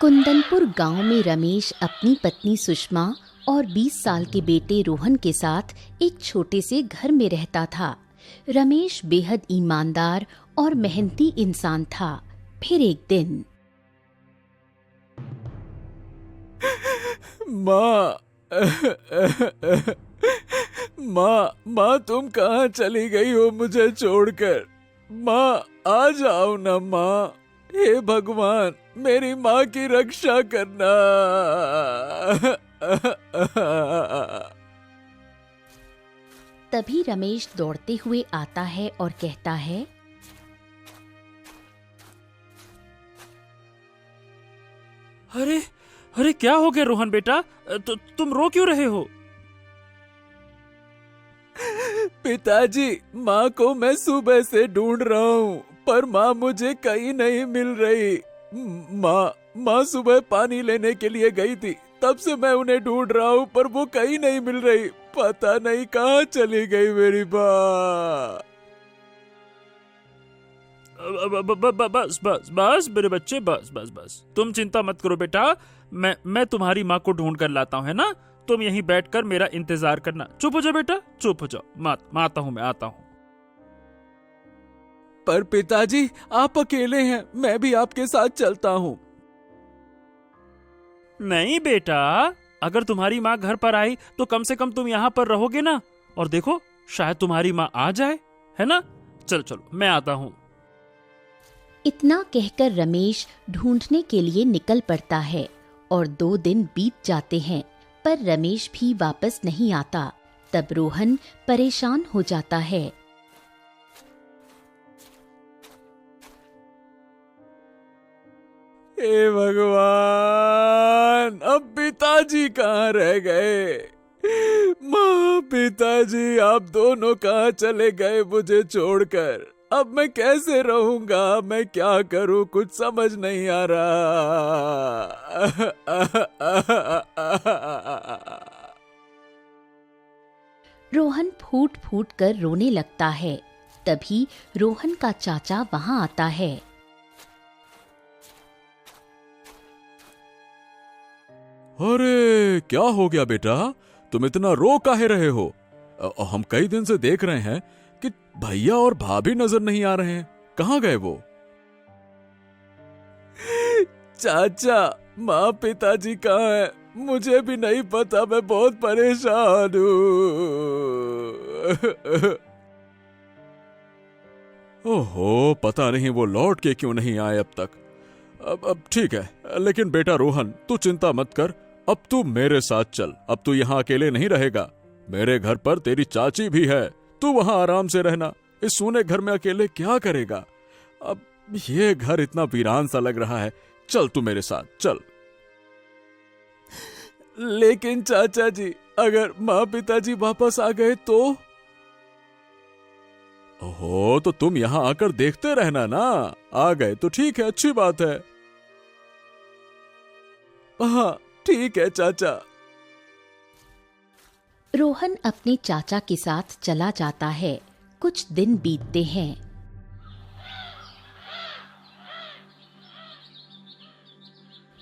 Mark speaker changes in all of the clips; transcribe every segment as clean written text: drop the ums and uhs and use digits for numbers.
Speaker 1: कुंदनपुर गांव में रमेश अपनी पत्नी सुषमा और 20 साल के बेटे रोहन के साथ एक छोटे से घर में रहता था। रमेश बेहद ईमानदार और मेहनती इंसान था। फिर एक दिन
Speaker 2: माँ माँ तुम कहाँ चली गई हो मुझे छोड़कर? माँ आ जाओ ना माँ। हे भगवान मेरी माँ की रक्षा करना।
Speaker 1: तभी रमेश दौड़ते हुए आता है और कहता है,
Speaker 3: अरे अरे क्या हो गया रोहन बेटा? तुम रो क्यों रहे हो?
Speaker 2: पिताजी माँ को मैं सुबह से ढूंढ रहा हूँ पर माँ मुझे कहीं नहीं मिल रही। माँ सुबह पानी लेने के लिए गई थी, तब से मैं उन्हें ढूंढ रहा हूँ पर वो कहीं नहीं मिल रही। पता नहीं कहाँ चली गई मेरी माँ।
Speaker 3: बस बस बस मेरे बच्चे, बस बस बस तुम चिंता मत करो बेटा। मैं तुम्हारी माँ को ढूंढ कर लाता हूँ, है ना? तुम यहीं बैठकर मेरा इंतजार करना। चुप हो जाओ बेटा, चुप हो जाओ। मैं आता हूँ, मैं आता हूँ।
Speaker 2: पर पिताजी आप अकेले हैं, मैं भी आपके साथ चलता हूँ।
Speaker 3: नहीं बेटा, अगर तुम्हारी माँ घर पर आई तो कम से कम तुम यहाँ पर रहोगे ना। और देखो शायद तुम्हारी माँ आ जाए, है ना? चलो चलो मैं आता हूँ।
Speaker 1: इतना कहकर रमेश ढूंढने के लिए निकल पड़ता है और 2 दिन बीत जाते हैं पर रमेश भी वापस नहीं आता। तब रोहन परेशान हो जाता है।
Speaker 2: हे भगवान अब पिताजी कहाँ रह गए? माँ पिताजी आप दोनों कहाँ चले गए मुझे छोड़कर? अब मैं कैसे रहूंगा? मैं क्या करूं? कुछ समझ नहीं आ रहा।
Speaker 1: रोहन फूट फूट कर रोने लगता है। तभी रोहन का चाचा वहां आता है।
Speaker 2: अरे क्या हो गया बेटा? तुम इतना रो काहे रहे हो? हम कई दिन से देख रहे हैं कि भैया और भाभी नजर नहीं आ रहे हैं। कहाँ गए वो? चाचा माँ पिताजी कहाँ हैं? मुझे भी नहीं पता, मैं बहुत परेशान हूँ। ओहो पता नहीं वो लौट के क्यों नहीं आए अब तक। अब ठीक है, लेकिन बेटा रोहन तू चिंता मत कर। अब तू मेरे साथ चल। अब तू यहाँ अकेले नहीं रहेगा। मेरे घर पर तेरी चाची भी है। तू वहां आराम से रहना। इस सूने घर में अकेले क्या करेगा? अब ये घर इतना वीरान सा लग रहा है। चल तू मेरे साथ चल। लेकिन चाचा जी अगर माँ पिताजी वापस आ गए तो? ओहो तो तुम यहाँ आकर देखते रहना ना। आ गए तो ठीक है, अच्छी बात है। हाँ ठीक है चाचा।
Speaker 1: रोहन अपने चाचा के साथ चला जाता है। कुछ दिन बीतते हैं।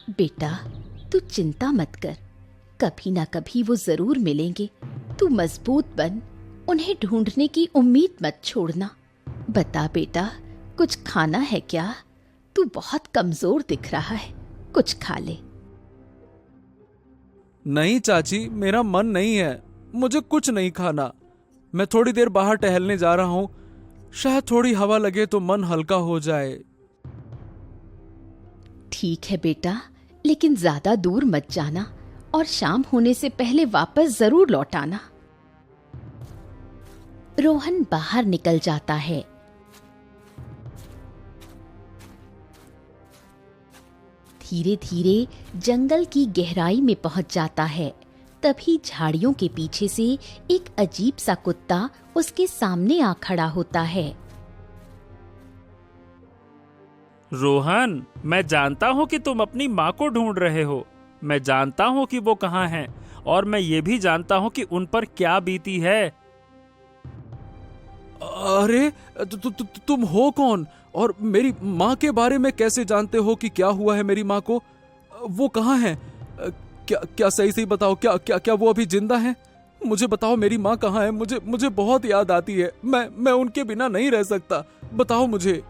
Speaker 1: बेटा तू चिंता मत कर, कभी ना कभी वो जरूर मिलेंगे। तू मजबूत बन, उन्हें ढूंढने की उम्मीद मत छोड़ना। बता बेटा कुछ खाना है क्या? तू बहुत कमजोर दिख रहा है, कुछ खा ले।
Speaker 2: नहीं चाची मेरा मन नहीं है, मुझे कुछ नहीं खाना। मैं थोड़ी देर बाहर टहलने जा रहा हूँ, शायद थोड़ी हवा लगे तो मन हल्का हो जाए।
Speaker 1: ठीक है बेटा, लेकिन ज्यादा दूर मत जाना और शाम होने से पहले वापस जरूर लौट आना। रोहन बाहर निकल जाता है। धीरे धीरे जंगल की गहराई में पहुंच जाता है। तभी झाड़ियों के पीछे से एक अजीब सा कुत्ता उसके सामने आ खड़ा होता है।
Speaker 3: रोहन मैं जानता हूँ कि तुम अपनी माँ को ढूंढ रहे हो। मैं जानता हूँ कि वो कहाँ हैं और मैं ये भी जानता हूँ कि उन पर क्या बीती है।
Speaker 2: अरे तुम हो कौन और मेरी माँ के बारे में कैसे जानते हो कि क्या हुआ है मेरी माँ को? वो कहाँ हैं? क्या क्या सही सही बताओ, क्या क्या क्या वो अभी जिंदा हैं? मुझे बताओ मेरी माँ कहाँ है? मुझे बहुत याद आती है। मैं उनके बिना नहीं रह सकता। बताओ मुझे।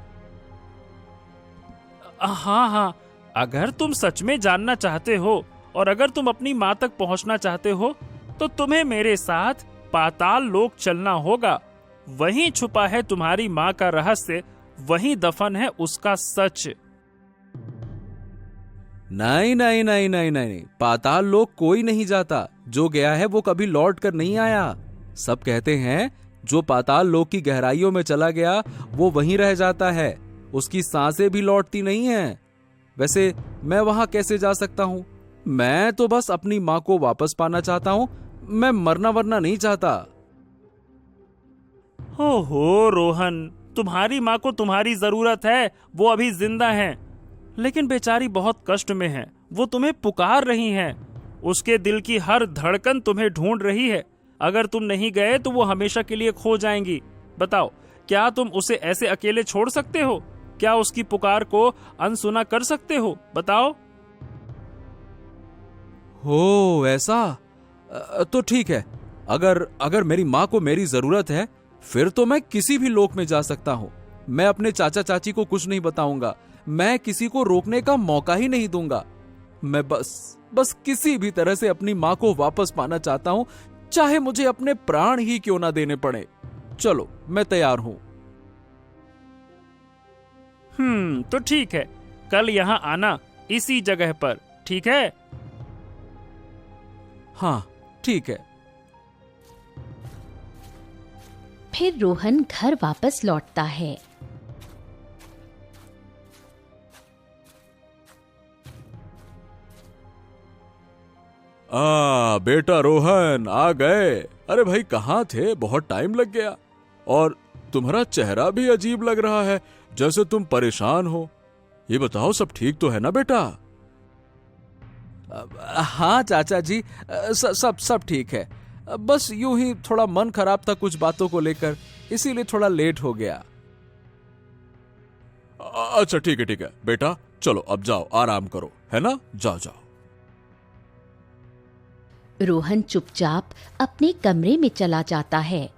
Speaker 3: हाँ हाँ, अगर तुम सच में जानना चाहते हो और अगर तुम अपनी माँ तक पहुंचना चाहते हो तो तुम्हें मेरे साथ पाताल लोक चलना होगा। वहीं छुपा है तुम्हारी माँ का रहस्य, वहीं दफन है उसका सच।
Speaker 2: नहीं नहीं नहीं नहीं नहीं, पाताल लोक कोई नहीं जाता। जो गया है वो कभी लौट कर नहीं आया। सब कहते हैं जो पाताल लोक की गहराइयों में चला गया वो वहीं रह जाता है, उसकी सांसें भी लौटती नहीं हैं। वैसे मैं वहां कैसे जा सकता हूं? मैं तो बस अपनी माँ को वापस पाना चाहता हूं। मैं मरना वरना नहीं चाहता।
Speaker 3: हो रोहन, तुम्हारी माँ को तुम्हारी जरूरत है, वो अभी जिंदा हैं, लेकिन बेचारी बहुत कष्ट में है। वो तुम्हें पुकार रही हैं। उसके दिल की हर धड़कन तुम्हें ढूंढ रही है। अगर तुम नहीं गए तो वो हमेशा के लिए खो जाएंगी। बताओ, क्या तुम उसे ऐसे अकेले छोड़ सकते हो? क्या उसकी पुकार को अनसुना कर सकते हो? बताओ।
Speaker 2: हो ऐसा? तो ठीक है। अगर मेरी माँ को मेरी जरूरत है फिर तो मैं किसी भी लोक में जा सकता हूँ। मैं अपने चाचा चाची को कुछ नहीं बताऊंगा। मैं किसी को रोकने का मौका ही नहीं दूंगा। मैं बस किसी भी तरह से अपनी माँ को वापस पाना चाहता हूँ, चाहे मुझे अपने प्राण ही क्यों ना देने पड़े। चलो, मैं तैयार हूँ।
Speaker 3: तो ठीक है, कल यहाँ आना, इसी जगह पर, ठीक है?
Speaker 2: हाँ ठीक है।
Speaker 1: फिर रोहन घर वापस लौटता है।
Speaker 2: बेटा रोहन आ गए। अरे भाई कहाँ थे? बहुत टाइम लग गया। और तुम्हारा चेहरा भी अजीब लग रहा है, जैसे तुम परेशान हो। ये बताओ सब ठीक तो है ना बेटा? हाँ चाचा जी, सब ठीक है। बस यूं ही थोड़ा मन खराब था कुछ बातों को लेकर, इसीलिए थोड़ा लेट हो गया। अच्छा ठीक है बेटा, चलो अब जाओ, आराम करो, है ना? जाओ जाओ।
Speaker 1: रोहन चुपचाप अपने कमरे में चला जाता है।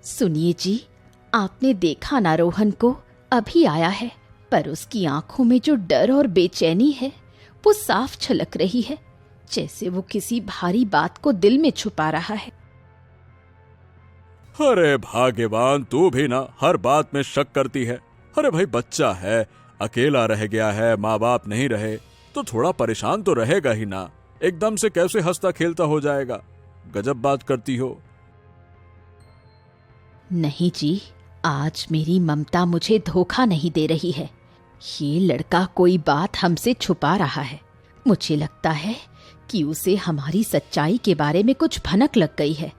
Speaker 1: सुनिए जी, आपने देखा ना रोहन को? अभी आया है, पर उसकी आंखों में जो डर और बेचैनी है वो साफ झलक रही है, जैसे वो किसी भारी बात को दिल में छुपा रहा है।
Speaker 2: अरे भाग्यवान, तू भी ना हर बात में शक करती है। अरे भाई बच्चा है, अकेला रह गया है, माँ बाप नहीं रहे तो थोड़ा परेशान तो रहेगा ही ना। एकदम से कैसे हंसता खेलता हो जाएगा? गजब बात करती हो।
Speaker 1: नहीं जी, आज मेरी ममता मुझे धोखा नहीं दे रही है। ये लड़का कोई बात हमसे छुपा रहा है। मुझे लगता है कि उसे हमारी सच्चाई के बारे में कुछ भनक लग गई है।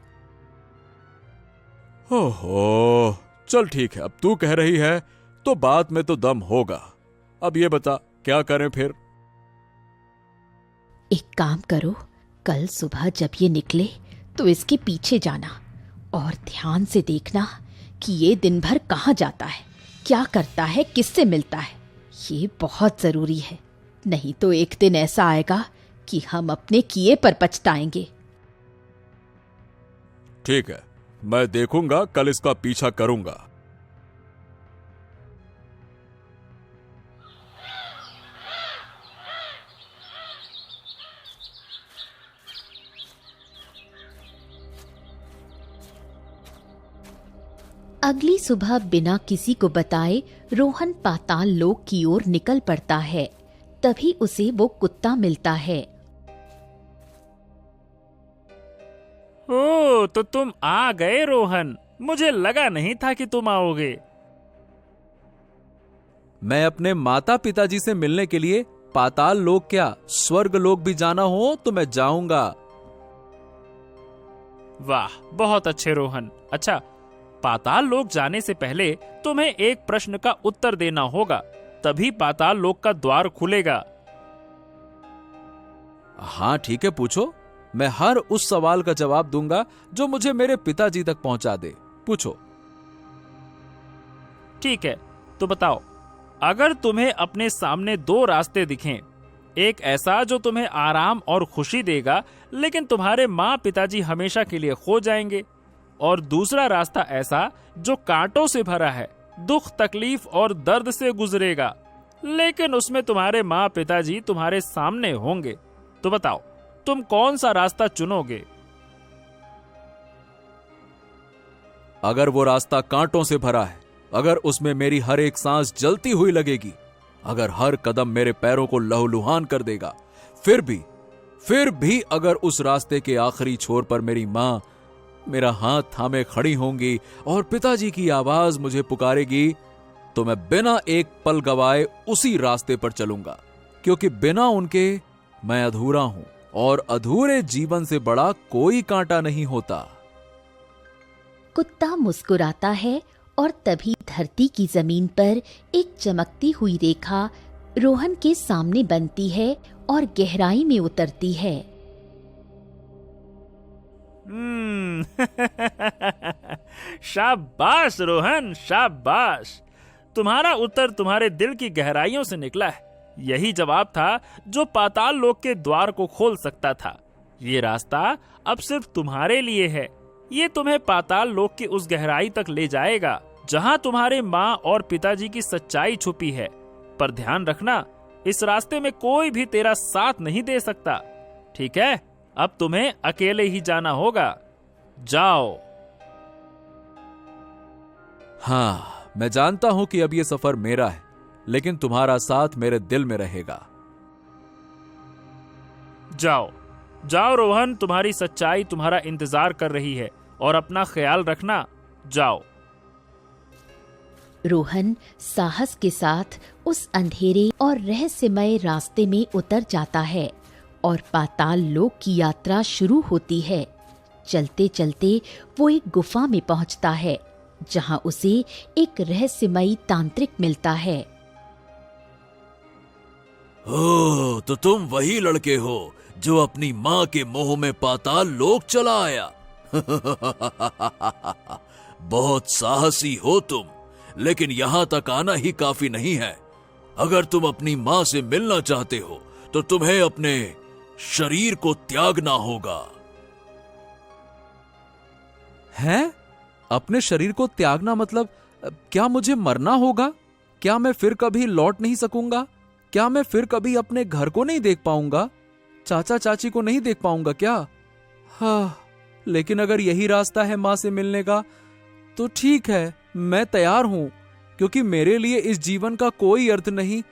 Speaker 2: ओहो, चल ठीक है, अब तू कह रही है तो बात में तो दम होगा। अब ये बता क्या करें फिर?
Speaker 1: एक काम करो, कल सुबह जब ये निकले तो इसके पीछे जाना और ध्यान से देखना कि ये दिन भर कहाँ जाता है, क्या करता है, किससे मिलता है। ये बहुत जरूरी है, नहीं तो एक दिन ऐसा आएगा कि हम अपने किए पर पछताएंगे।
Speaker 2: ठीक है, मैं देखूंगा, कल इसका पीछा करूंगा।
Speaker 1: अगली सुबह बिना किसी को बताए रोहन पाताल लोक की ओर निकल पड़ता है। तभी उसे वो कुत्ता मिलता है।
Speaker 3: ओ, तो तुम आ गए रोहन, मुझे लगा नहीं था कि तुम आओगे।
Speaker 2: मैं अपने माता पिताजी से मिलने के लिए पाताल लोक क्या स्वर्ग लोक भी जाना हो तो मैं जाऊंगा।
Speaker 3: वाह, बहुत अच्छे रोहन। अच्छा, पाताल लोक जाने से पहले तुम्हें एक प्रश्न का उत्तर देना होगा, तभी पाताल लोक का द्वार खुलेगा।
Speaker 2: हाँ ठीक है, पूछो। मैं हर उस सवाल का जवाब दूंगा जो मुझे मेरे पिताजी तक पहुंचा दे। पूछो।
Speaker 3: ठीक है, तो बताओ, अगर तुम्हें अपने सामने दो रास्ते दिखें, एक ऐसा जो तुम्हें आराम और खुशी देगा लेकिन तुम्हारे माँ पिताजी हमेशा के लिए खो जाएंगे, और दूसरा रास्ता ऐसा जो कांटों से भरा है, दुख तकलीफ और दर्द से गुजरेगा, लेकिन उसमें तुम्हारे माँ पिताजी तुम्हारे सामने होंगे, तो बताओ तुम कौन सा रास्ता चुनोगे?
Speaker 2: अगर वो रास्ता कांटों से भरा है, अगर उसमें मेरी हर एक सांस जलती हुई लगेगी, अगर हर कदम मेरे पैरों को लहूलुहान कर देगा, फिर भी अगर उस रास्ते के आखिरी छोर पर मेरी मां मेरा हाथ थामे खड़ी होंगी और पिताजी की आवाज मुझे पुकारेगी, तो मैं बिना एक पल गवाए उसी रास्ते पर चलूंगा, क्योंकि बिना उनके मैं अधूरा हूं और अधूरे जीवन से बड़ा कोई कांटा नहीं होता।
Speaker 1: कुत्ता मुस्कुराता है और तभी धरती की जमीन पर एक चमकती हुई रेखा रोहन के सामने बनती है और गहराई में उतरती है।
Speaker 3: शाबाश रोहन, शाबाश। तुम्हारा उत्तर तुम्हारे दिल की गहराइयों से निकला है। यही जवाब था जो पाताल लोक के द्वार को खोल सकता था। ये रास्ता अब सिर्फ तुम्हारे लिए है। ये तुम्हें पाताल लोक की उस गहराई तक ले जाएगा जहां तुम्हारे माँ और पिताजी की सच्चाई छुपी है। पर ध्यान रखना, इस रास्ते में कोई भी तेरा साथ नहीं दे सकता। ठीक है, अब तुम्हें अकेले ही जाना होगा। जाओ।
Speaker 2: हाँ, मैं जानता हूं कि अब ये सफर मेरा है, लेकिन तुम्हारा साथ मेरे दिल में रहेगा।
Speaker 3: जाओ जाओ रोहन, तुम्हारी सच्चाई तुम्हारा इंतजार कर रही है, और अपना ख्याल रखना। जाओ।
Speaker 1: रोहन साहस के साथ उस अंधेरे और रहस्यमय रास्ते में उतर जाता है और पाताल लोक की यात्रा शुरू होती है। चलते चलते वो एक गुफा में पहुंचता है जहां उसे एक रहस्यमयी तांत्रिक मिलता है।
Speaker 2: ओ, तो तुम वही लड़के हो जो अपनी माँ के मोह में पाताल लोक चला आया। बहुत साहसी हो तुम, लेकिन यहां तक आना ही काफी नहीं है। अगर तुम अपनी माँ से मिलना चाहते हो तो तुम्हें अपने शरीर को त्यागना होगा। हैं? अपने शरीर को त्यागना मतलब क्या मुझे मरना होगा? क्या मैं फिर कभी लौट नहीं सकूंगा? क्या मैं फिर कभी अपने घर को नहीं देख पाऊंगा? चाचा चाची को नहीं देख पाऊंगा क्या? हाँ, लेकिन अगर यही रास्ता है मां से मिलने का तो ठीक है, मैं तैयार हूं, क्योंकि मेरे लिए इस जीवन का कोई अर्थ नहीं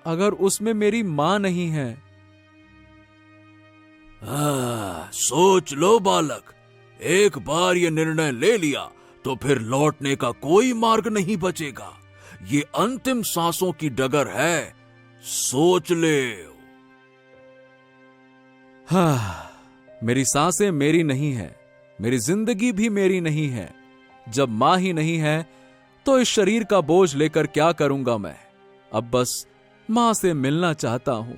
Speaker 2: अगर उसमें मेरी मां नहीं है। सोच लो बालक, एक बार ये निर्णय ले लिया तो फिर लौटने का कोई मार्ग नहीं बचेगा। ये अंतिम सांसों की डगर है, सोच ले। हाँ, मेरी सांसें मेरी नहीं है, मेरी जिंदगी भी मेरी नहीं है। जब मां ही नहीं है तो इस शरीर का बोझ लेकर क्या करूंगा मैं? अब बस मां से मिलना चाहता हूं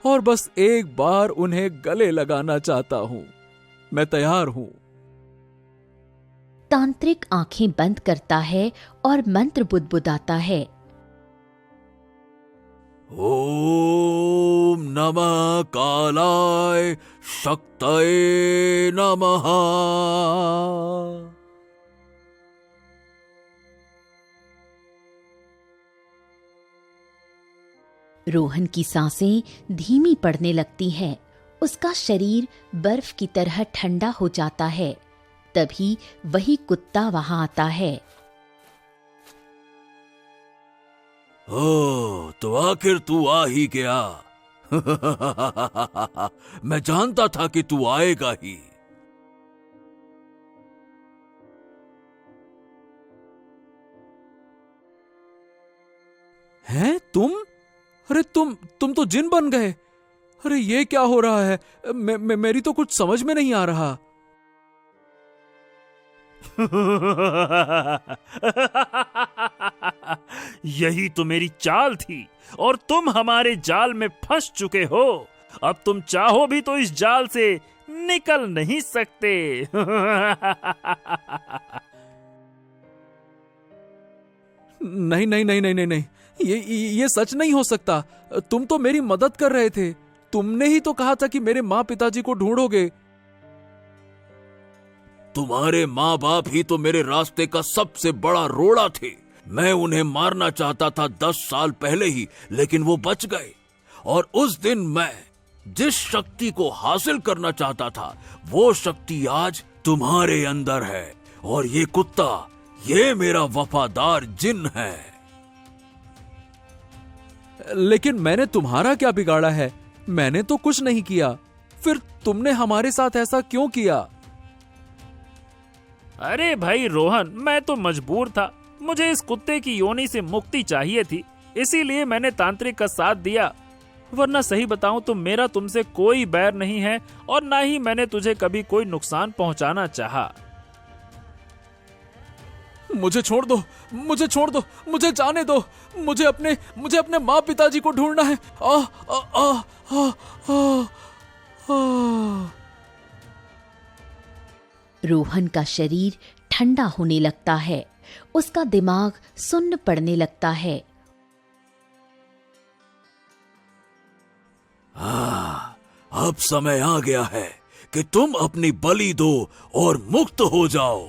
Speaker 2: और बस एक बार उन्हें गले लगाना चाहता हूं। मैं तैयार हूं।
Speaker 1: तांत्रिक आंखें बंद करता है और मंत्र बुदबुदाता है।
Speaker 2: ओम नमः कालाय शक्तये नमः।
Speaker 1: रोहन की सांसें धीमी पड़ने लगती हैं। उसका शरीर बर्फ की तरह ठंडा हो जाता है। तभी वही कुत्ता वहां आता है।
Speaker 2: ओ, तो आखिर तू आ ही गया। मैं जानता था कि तू आएगा ही। हैं तुम? अरे तुम तो जिन बन गए। अरे ये क्या हो रहा है? मेरी तो कुछ समझ में नहीं आ रहा।
Speaker 3: यही तो मेरी चाल थी और तुम हमारे जाल में फंस चुके हो। अब तुम चाहो भी तो इस जाल से निकल नहीं सकते।
Speaker 2: नहीं नहीं नहीं नहीं नहीं नहीं, ये सच नहीं हो सकता। तुम तो मेरी मदद कर रहे थे। तुमने ही तो कहा था कि मेरे माँ पिताजी को ढूंढोगे।
Speaker 4: तुम्हारे माँ बाप ही तो मेरे रास्ते का सबसे बड़ा रोड़ा थे। मैं उन्हें मारना चाहता था 10 साल पहले ही, लेकिन वो बच गए। और उस दिन मैं जिस शक्ति को हासिल करना चाहता था, वो शक्ति आज तुम्हारे अंदर है। और ये कुत्ता, ये मेरा वफादार जिन है।
Speaker 2: लेकिन मैंने तुम्हारा क्या बिगाड़ा है? मैंने तो कुछ नहीं किया। फिर तुमने हमारे साथ ऐसा क्यों किया?
Speaker 3: अरे भाई रोहन, मैं तो मजबूर था। मुझे इस कुत्ते की योनि से मुक्ति चाहिए थी, इसीलिए मैंने तांत्रिक का साथ दिया। वरना सही बताऊं तो मेरा तुमसे कोई बैर नहीं है और ना ही मैंने तुझे कभी कोई नुकसान पहुंचाना चाहा।
Speaker 2: मुझे छोड़ दो, मुझे छोड़ दो, मुझे जाने दो। मुझे अपने माँ पिताजी को ढूंढना है। आ, आ, आ, आ, आ, आ।
Speaker 1: रोहन का शरीर ठंडा होने लगता है। उसका दिमाग सुन्न पड़ने लगता है।
Speaker 4: अब समय आ गया है कि तुम अपनी बलि दो और मुक्त हो जाओ।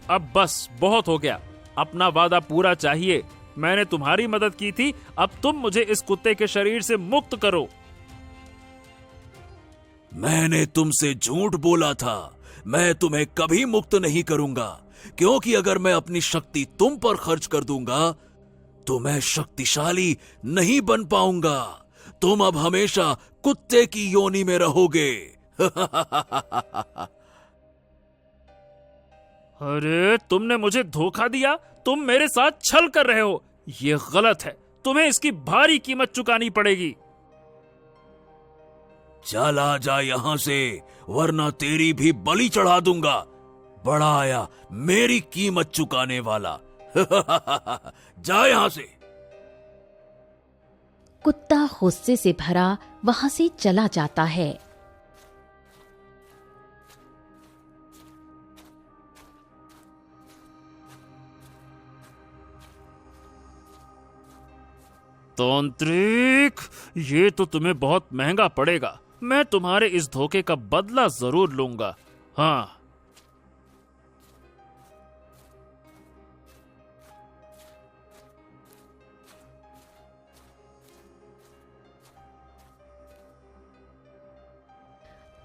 Speaker 3: अब बस बहुत हो गया। अपना वादा पूरा चाहिए। मैंने तुम्हारी मदद की थी, अब तुम मुझे इस कुत्ते के शरीर से मुक्त करो।
Speaker 4: मैंने तुमसे झूठ बोला था। मैं तुम्हें कभी मुक्त नहीं करूंगा, क्योंकि अगर मैं अपनी शक्ति तुम पर खर्च कर दूंगा तो मैं शक्तिशाली नहीं बन पाऊंगा। तुम अब हमेशा कुत्ते की योनि में रहोगे।
Speaker 3: अरे तुमने मुझे धोखा दिया। तुम मेरे साथ छल कर रहे हो। ये गलत है। तुम्हें इसकी भारी कीमत चुकानी पड़ेगी।
Speaker 4: चला जा यहां से, वरना तेरी भी बलि चढ़ा दूंगा। बड़ा आया मेरी कीमत चुकाने वाला। जा यहां से।
Speaker 1: कुत्ता गुस्से से भरा वहां से चला जाता है।
Speaker 3: तांत्रिक, ये तो तुम्हें बहुत महंगा पड़ेगा। मैं तुम्हारे इस धोखे का बदला जरूर लूंगा। हाँ,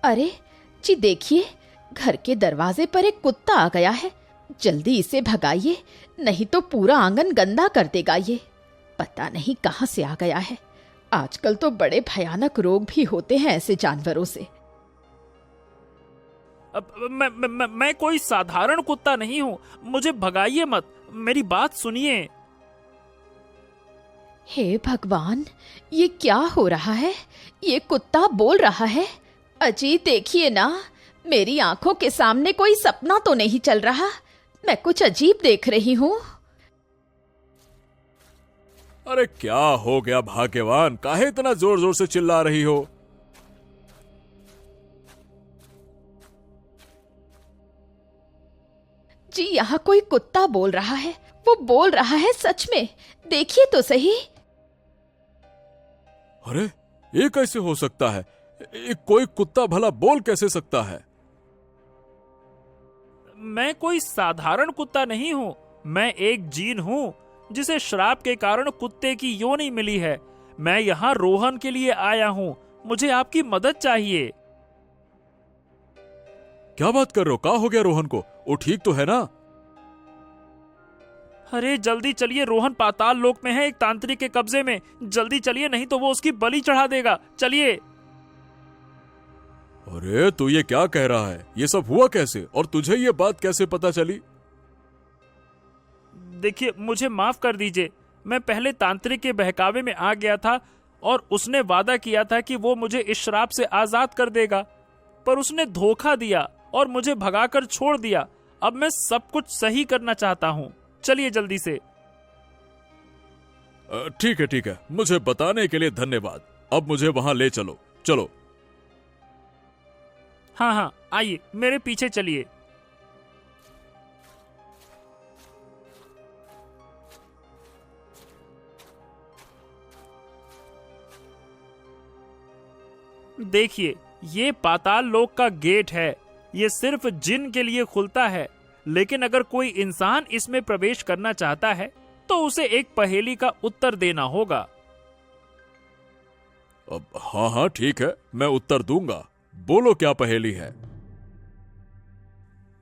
Speaker 1: अरे जी देखिए, घर के दरवाजे पर एक कुत्ता आ गया है। जल्दी इसे भगाइए, नहीं तो पूरा आंगन गंदा कर देगा ये। पता नहीं कहां से आ गया है। आजकल तो बड़े भयानक रोग भी होते हैं ऐसे जानवरों से।
Speaker 3: अब मैं कोई साधारण कुत्ता नहीं हूँ। मुझे भगाइए मत, मेरी बात सुनिए।
Speaker 1: हे भगवान, ये क्या हो रहा है? ये कुत्ता बोल रहा है। अजी देखिए ना, मेरी आंखों के सामने कोई सपना तो नहीं चल रहा। मैं कुछ अजीब देख रही हूँ।
Speaker 2: अरे क्या हो गया भाग्यवान? काहे इतना जोर जोर से चिल्ला रही हो?
Speaker 1: जी यहाँ कोई कुत्ता बोल रहा है। वो बोल रहा है सच में। देखिए तो सही।
Speaker 2: अरे ये कैसे हो सकता है? कोई कुत्ता भला बोल कैसे सकता है?
Speaker 3: मैं कोई साधारण कुत्ता नहीं हूँ। मैं एक जीन हूँ जिसे श्राप के कारण कुत्ते की योनि मिली है। मैं यहाँ रोहन के लिए आया हूँ। मुझे आपकी मदद चाहिए।
Speaker 2: क्या बात कर रहे हो? क्या हो गया रोहन को? वो ठीक तो है ना?
Speaker 3: अरे जल्दी चलिए, रोहन पाताल लोक में है, एक तांत्रिक के कब्जे में। जल्दी चलिए, नहीं तो वो उसकी बलि चढ़ा देगा। चलिए।
Speaker 2: अरे तू ये क्या कह रहा है? ये सब हुआ कैसे और तुझे ये बात कैसे पता चली?
Speaker 3: देखिए, मुझे माफ कर दीजिए। मैं पहले तांत्रिक के बहकावे में आ गया था और उसने वादा किया था कि वो मुझे इस श्राप से आजाद कर देगा, पर उसने धोखा दिया और मुझे भगाकर छोड़ दिया। अब मैं सब कुछ सही करना चाहता हूँ। चलिए जल्दी से।
Speaker 2: ठीक है ठीक है, मुझे बताने के लिए धन्यवाद। अब मुझे वहां ले चलो। चलो।
Speaker 3: हाँ हाँ, आइए मेरे पीछे चलिए। देखिए, ये पाताल लोक का गेट है। ये सिर्फ जिन के लिए खुलता है, लेकिन अगर कोई इंसान इसमें प्रवेश करना चाहता है तो उसे एक पहेली का उत्तर देना होगा।
Speaker 2: अब हाँ हाँ ठीक है, मैं उत्तर दूंगा। बोलो क्या पहेली है।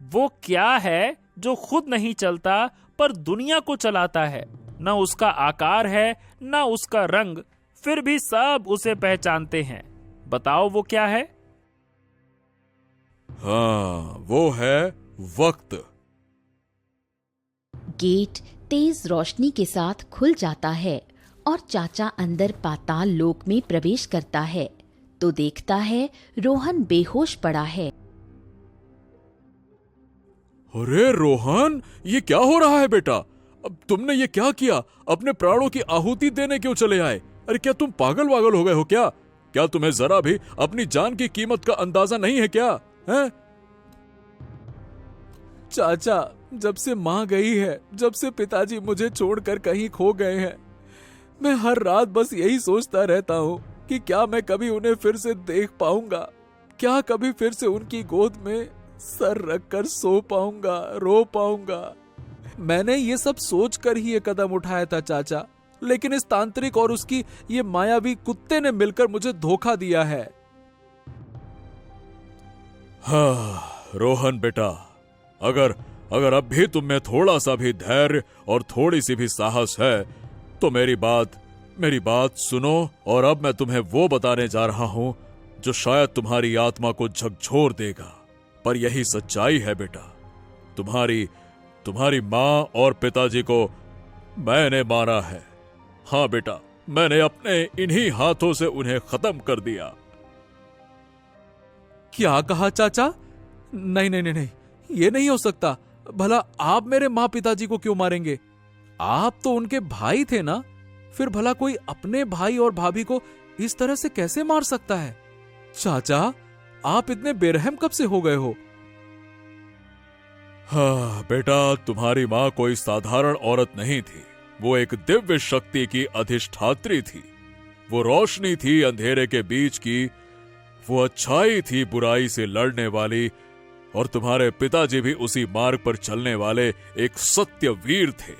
Speaker 3: वो क्या है जो खुद नहीं चलता पर दुनिया को चलाता है? न उसका आकार है न उसका रंग, फिर भी सब उसे पहचानते हैं। बताओ वो क्या है?
Speaker 2: हाँ, वो है वक्त।
Speaker 1: गेट तेज रोशनी के साथ खुल जाता है और चाचा अंदर पाताल लोक में प्रवेश करता है तो देखता है रोहन बेहोश पड़ा है।
Speaker 2: अरे रोहन, ये क्या हो रहा है बेटा? अब तुमने ये क्या किया? अपने प्राणों की आहुति देने क्यों चले आए? अरे क्या तुम पागल वागल हो गए हो क्या? क्या तुम्हें जरा भी अपनी जान की कीमत का अंदाजा नहीं है क्या? हैं?
Speaker 5: चाचा, जब से माँ गई है, जब से पिताजी मुझे छोड़कर कहीं खो गए हैं, मैं हर रात बस यही सोचता रहता हूँ कि क्या मैं कभी उन्हें फिर से देख पाऊंगा, क्या कभी फिर से उनकी गोद में सर रखकर सो पाऊंगा, रो पाऊंगा। मैंने ये सब सोचकर ही ये कदम उठाया था चाचा, लेकिन इस तांत्रिक और उसकी ये मायावी कुत्ते ने मिलकर मुझे धोखा दिया है।
Speaker 2: हाँ रोहन बेटा, अगर अब भी तुम में थोड़ा सा भी धैर्य और थोड़ी सी भी साहस है तो मेरी बात सुनो। और अब मैं तुम्हें वो बताने जा रहा हूं जो शायद तुम्हारी आत्मा को झकझोर देगा, पर यही सच्चाई है बेटा। तुम्हारी माँ और पिताजी को मैंने मारा है। हाँ बेटा, मैंने अपने इन्हीं हाथों से उन्हें खत्म कर दिया।
Speaker 5: क्या कहा चाचा? नहीं नहीं नहीं नहीं, ये नहीं हो सकता। भला आप मेरे माँ पिताजी को क्यों मारेंगे? आप तो उनके भाई थे ना। फिर भला कोई अपने भाई और भाभी को इस तरह से कैसे मार सकता है? चाचा, आप इतने बेरहम कब से हो गए हो?
Speaker 2: हाँ बेटा, तुम्हारी माँ कोई साधारण औरत नहीं थी। वो एक दिव्य शक्ति की अधिष्ठात्री थी। वो रोशनी थी अंधेरे के बीच की, वो अच्छाई थी बुराई से लड़ने वाली। और तुम्हारे पिताजी भी उसी मार्ग पर चलने वाले एक सत्य वीर थे।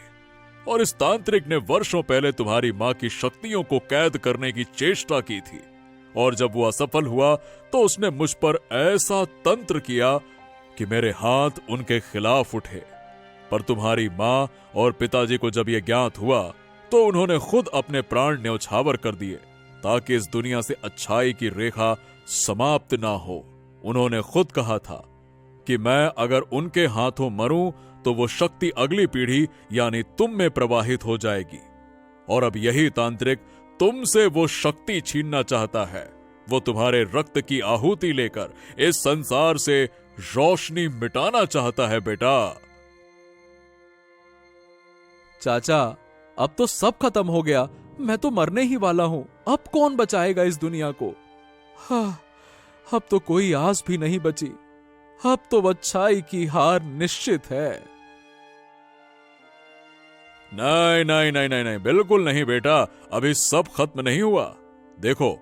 Speaker 2: और इस तांत्रिक ने वर्षों पहले तुम्हारी मां की शक्तियों को कैद करने की चेष्टा की थी, और जब वो असफल हुआ तो उसने मुझ पर ऐसा तंत्र किया कि मेरे हाथ उनके खिलाफ उठे। पर तुम्हारी मां और पिताजी को जब यह ज्ञात हुआ तो उन्होंने खुद अपने प्राण न्यौछावर कर दिए ताकि इस दुनिया से अच्छाई की रेखा समाप्त ना हो। उन्होंने खुद कहा था कि मैं अगर उनके हाथों मरूं तो वो शक्ति अगली पीढ़ी यानी तुम में प्रवाहित हो जाएगी। और अब यही तांत्रिक तुमसे वो शक्ति छीनना चाहता है। वो तुम्हारे रक्त की आहुति लेकर इस संसार से रोशनी मिटाना चाहता है बेटा।
Speaker 5: चाचा, अब तो सब खत्म हो गया। मैं तो मरने ही वाला हूं। अब कौन बचाएगा इस दुनिया को? हाँ, अब तो कोई आस भी नहीं बची। अब तो अच्छाई की हार निश्चित है।
Speaker 2: नहीं नहीं नहीं नहीं नहीं, बिल्कुल नहीं बेटा, अभी सब खत्म नहीं हुआ। देखो,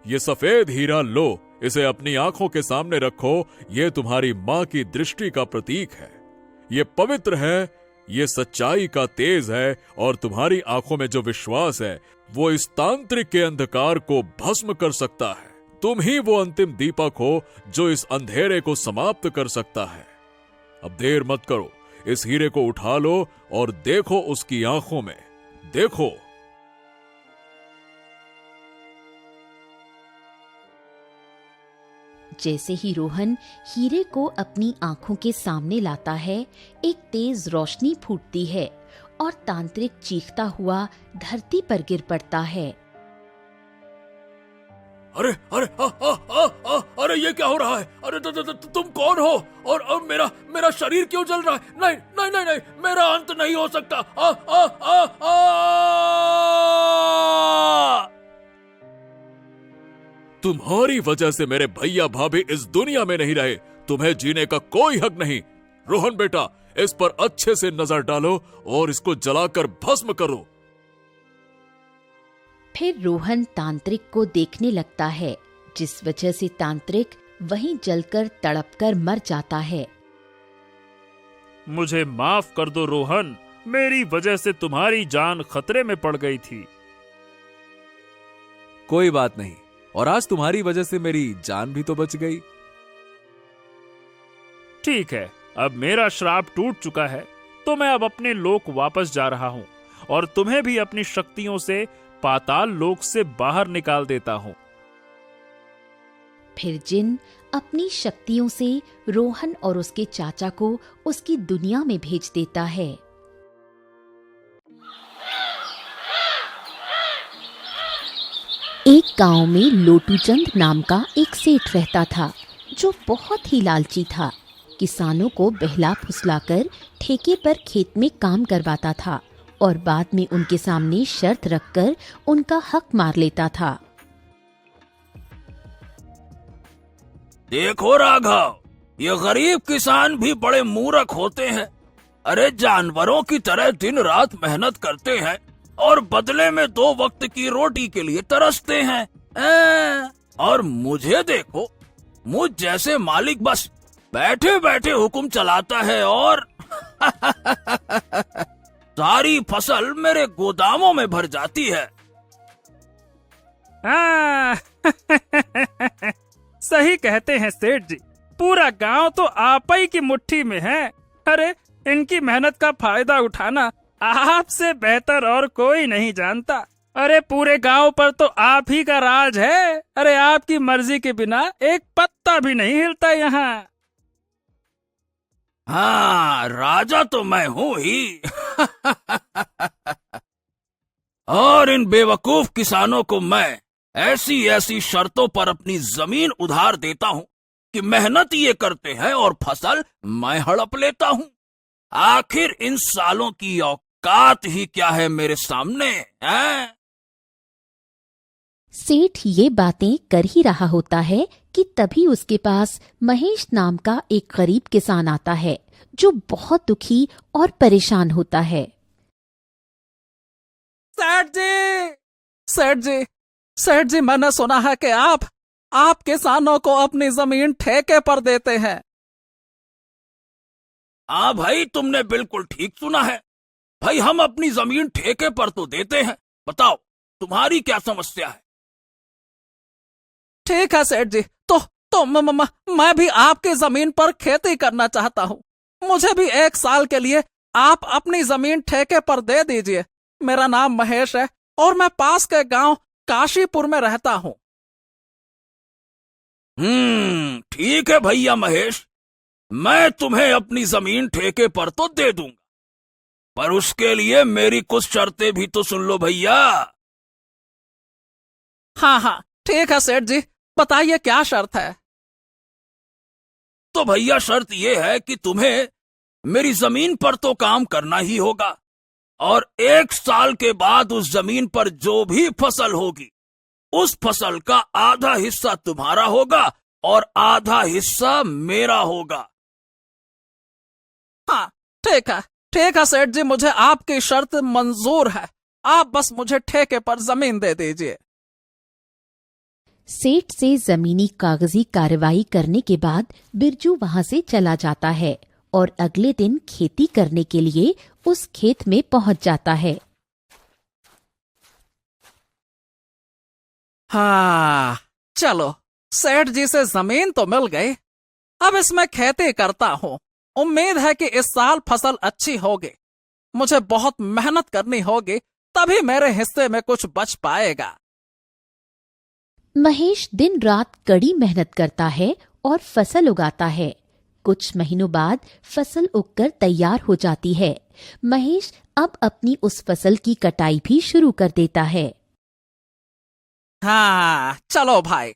Speaker 2: ये सफेद हीरा लो, इसे अपनी आंखों के सामने रखो। ये तुम्हारी मां की दृष्टि का प्रतीक है। ये पवित्र है, ये सच्चाई का तेज है, और तुम्हारी आंखों में जो विश्वास है वो इस तांत्रिक के अंधकार को भस्म कर सकता है। तुम ही वो अंतिम दीपक हो जो इस अंधेरे को समाप्त कर सकता है। अब देर मत करो, इस हीरे को उठा लो और देखो उसकी आंखों में, देखो।
Speaker 1: जैसे ही रोहन हीरे को अपनी आंखों के सामने लाता है, एक तेज रोशनी फूटती है और तांत्रिक चीखता हुआ धरती पर गिर पड़ता है।
Speaker 4: अरे अरे अरे ये क्या हो रहा है? अरे तुम कौन हो? और मेरा शरीर क्यों जल रहा है? नहीं नहीं नहीं नहीं, मेरा अंत नहीं हो सकता। आ, आ, आ, आ!
Speaker 2: तुम्हारी वजह से मेरे भैया भाभी इस दुनिया में नहीं रहे। तुम्हें जीने का कोई हक नहीं। रोहन बेटा, इस पर अच्छे से नजर डालो और इसको जलाकर भस्म करो।
Speaker 1: फिर रोहन तांत्रिक को देखने लगता है। जिस वजह से तांत्रिक वहीं जलकर तड़पकर मर जाता है।
Speaker 3: मुझे माफ कर दो रोहन, मेरी वजह से तुम्हारी जान खतरे में पड़ गई थी।
Speaker 5: कोई बात नहीं, और आज तुम्हारी वजह से मेरी जान भी तो बच गई।
Speaker 3: ठीक है, अब मेरा श्राप टूट चुका है, तो मैं अब अपने लोक वापस जा रहा हूँ और तुम्हें भी अपनी शक्तियों से पाताल लोक से बाहर निकाल देता हूँ।
Speaker 1: फिर जिन अपनी शक्तियों से रोहन और उसके चाचा को उसकी दुनिया में भेज देता है। एक गांव में लोटूचंद नाम का एक सेठ रहता था, जो बहुत ही लालची था। किसानों को बहला फुसलाकर ठेके पर खेत में काम करवाता था और बाद में उनके सामने शर्त रखकर उनका हक मार लेता था।
Speaker 4: देखो राघव, ये गरीब किसान भी बड़े मूर्ख होते हैं। अरे जानवरों की तरह दिन रात मेहनत करते हैं और बदले में 2 वक्त की रोटी के लिए तरसते हैं। और मुझे देखो, मुझ जैसे मालिक बस बैठे बैठे हुक्म चलाता है और सारी फसल मेरे गोदामों में भर जाती है।
Speaker 3: सही कहते हैं सेठ जी, पूरा गांव तो आप ही की मुट्ठी में है। अरे इनकी मेहनत का फायदा उठाना आपसे बेहतर और कोई नहीं जानता। अरे पूरे गांव पर तो आप ही का राज है। अरे आपकी मर्जी के बिना एक पत्ता भी नहीं हिलता यहाँ।
Speaker 4: हाँ, राजा तो मैं हूँ ही। और इन बेवकूफ किसानों को मैं ऐसी ऐसी शर्तों पर अपनी जमीन उधार देता हूँ कि मेहनत ये करते हैं और फसल मैं हड़प लेता हूँ। आखिर इन सालों की औकात ही क्या है मेरे सामने, हैं?
Speaker 1: सेठ ये बातें कर ही रहा होता है कि तभी उसके पास महेश नाम का एक गरीब किसान आता है, जो बहुत दुखी और परेशान होता है।
Speaker 5: सेठ जी, सेठ जी, सेठ जी, मैंने सुना है कि आप किसानों को अपनी जमीन ठेके पर देते हैं।
Speaker 4: हाँ भाई, तुमने बिल्कुल ठीक सुना है। भाई, हम अपनी जमीन ठेके पर तो देते हैं। बताओ तुम्हारी क्या समस्या है?
Speaker 5: ठीक है सेठ जी, तो मैं भी आपकी जमीन पर खेती करना चाहता हूँ। मुझे भी 1 साल के लिए आप अपनी जमीन ठेके पर दे दीजिए। मेरा नाम महेश है और मैं पास के गांव काशीपुर में रहता हूँ।
Speaker 4: ठीक है भैया महेश, मैं तुम्हें अपनी जमीन ठेके पर तो दे दूंगा, पर उसके लिए मेरी कुछ शर्तें भी तो सुन लो भैया।
Speaker 5: हाँ, ठीक है सेठ जी, बताइए क्या शर्त है।
Speaker 4: तो भैया शर्त यह है कि तुम्हें मेरी जमीन पर तो काम करना ही होगा और 1 साल के बाद उस जमीन पर जो भी फसल होगी, उस फसल का आधा हिस्सा तुम्हारा होगा और आधा हिस्सा मेरा होगा।
Speaker 5: हाँ, ठीक है सेठ जी, मुझे आपकी शर्त मंजूर है। आप बस मुझे ठेके पर जमीन दे दीजिए।
Speaker 1: सेठ से जमीनी कागजी कार्रवाई करने के बाद बिरजू वहां से चला जाता है और अगले दिन खेती करने के लिए उस खेत में पहुंच जाता है।
Speaker 5: हाँ, चलो, सेठ जी से जमीन तो मिल गई। अब इसमें खेती करता हूँ। उम्मीद है कि इस साल फसल अच्छी होगी। मुझे बहुत मेहनत करनी होगी, तभी मेरे हिस्से में कुछ बच पाएगा।
Speaker 1: महेश दिन रात कड़ी मेहनत करता है और फसल उगाता है। कुछ महीनों बाद फसल उगकर तैयार हो जाती है। महेश अब अपनी उस फसल की कटाई भी शुरू कर देता है।
Speaker 5: हाँ, चलो भाई,